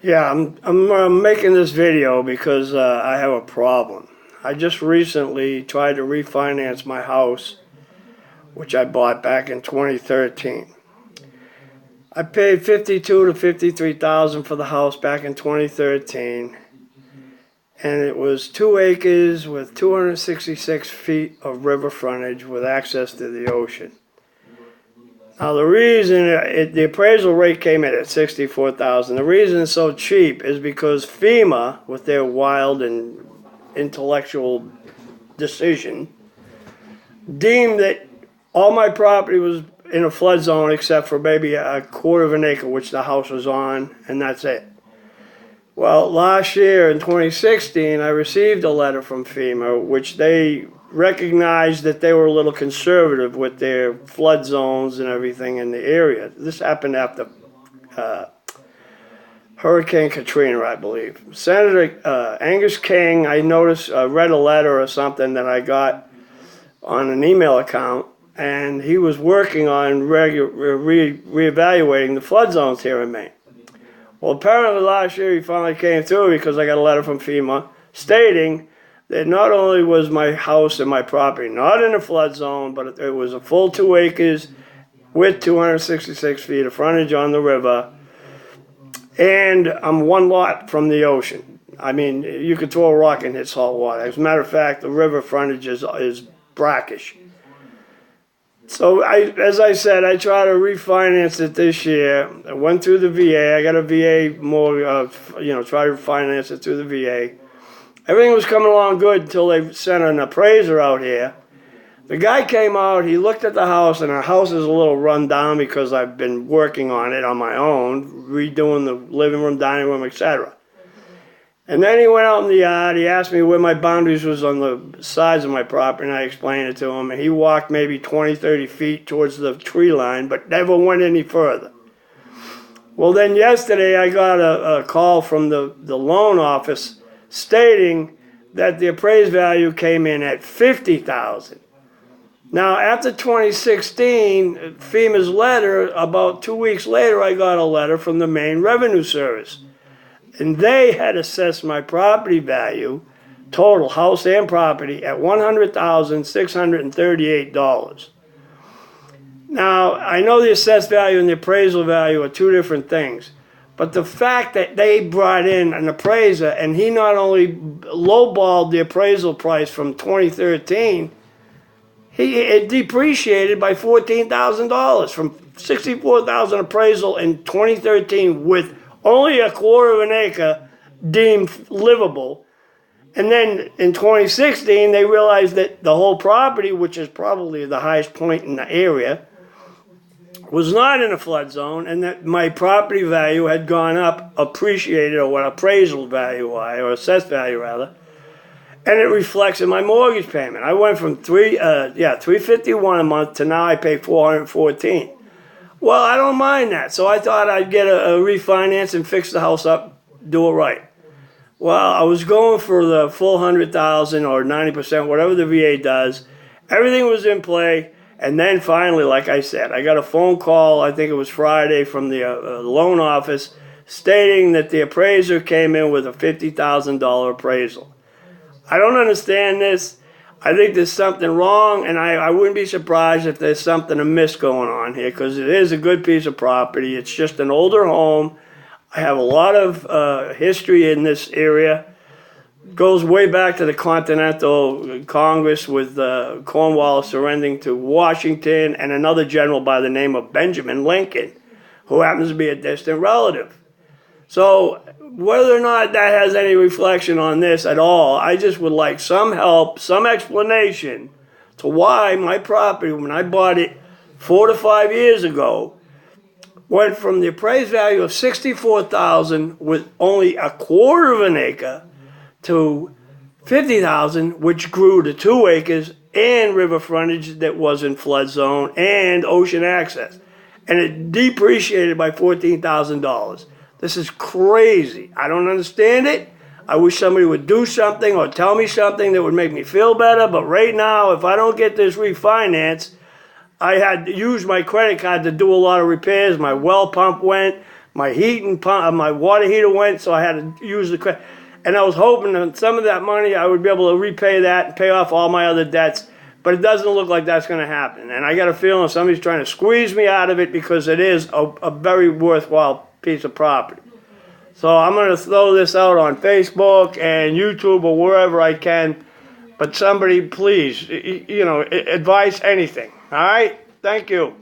Yeah, I'm making this video because I have a problem. I just recently tried to refinance my house, which I bought back in 2013. I paid 52 to 53,000 for the house back in 2013, and it was 2 acres with 266 feet of river frontage with access to the ocean. Now the reason the appraisal rate came in at 64,000. The reason it's so cheap is because FEMA, with their wild and intellectual decision, deemed that all my property was in a flood zone except for maybe a quarter of an acre, which the house was on, and that's it. Well, last year in 2016, I received a letter from FEMA, which they recognized that they were a little conservative with their flood zones and everything in the area. This happened after Hurricane Katrina, I believe. Senator Angus King, I noticed, read a letter or something that I got on an email account, and he was working on reevaluating the flood zones here in Maine. Well, apparently last year he finally came through because I got a letter from FEMA stating that not only was my house and my property not in a flood zone, but it was a full 2 acres with 266 feet of frontage on the river, and I'm one lot from the ocean. I mean, you could throw a rock and hit salt water. As a matter of fact, the river frontage is brackish. So as I said, I tried to refinance it this year. I went through the VA. I got a VA try to finance it through the VA. Everything was coming along good until they sent an appraiser out here. The guy came out, he looked at the house, and the house is a little run down because I've been working on it on my own, redoing the living room, dining room, etc. And then he went out in the yard, he asked me where my boundaries was on the sides of my property, and I explained it to him, and he walked maybe 20, 30 feet towards the tree line, but never went any further. Well, then yesterday I got a call from the loan office stating that the appraised value came in at 50,000. Now, after 2016, FEMA's letter, about 2 weeks later, I got a letter from the Maine Revenue Service. And they had assessed my property value, total house and property, at $100,638. Now, I know the assessed value and the appraisal value are two different things. But the fact that they brought in an appraiser and he not only lowballed the appraisal price from 2013, it depreciated by $14,000 from $64,000 appraisal in 2013 with only a quarter of an acre deemed livable. And then in 2016, they realized that the whole property, which is probably the highest point in the area, was not in a flood zone, and that my property value had gone up, appreciated, or what appraisal value was, or assessed value rather, and it reflects in my mortgage payment. I went from $351 a month to now I pay $414. Well, I don't mind that, so I thought I'd get a refinance and fix the house up, do it right. Well, I was going for the full 100,000 or 90%, whatever the VA does. Everything was in play. And then finally, like I said, I got a phone call, I think it was Friday, from the loan office stating that the appraiser came in with a $50,000 appraisal. I don't understand this. I think there's something wrong, and I wouldn't be surprised if there's something amiss going on here, because it is a good piece of property. It's just an older home. I have a lot of history in this area. Goes way back to the Continental Congress with Cornwallis surrendering to Washington and another general by the name of Benjamin Lincoln, who happens to be a distant relative. So whether or not that has any reflection on this at all, I just would like some help, some explanation to why my property, when I bought it 4 to 5 years ago, went from the appraised value of $64,000 with only a quarter of an acre to $50,000, which grew to 2 acres and river frontage that was in flood zone and ocean access. And it depreciated by $14,000. This is crazy. I don't understand it. I wish somebody would do something or tell me something that would make me feel better. But right now, if I don't get this refinance, I had used my credit card to do a lot of repairs. My well pump went. My heating pump, my water heater went, so I had to use the credit. And I was hoping that some of that money I would be able to repay that and pay off all my other debts. But it doesn't look like that's going to happen. And I got a feeling somebody's trying to squeeze me out of it because it is a very worthwhile piece of property. So I'm going to throw this out on Facebook and YouTube or wherever I can. But somebody, please, advise anything. All right? Thank you.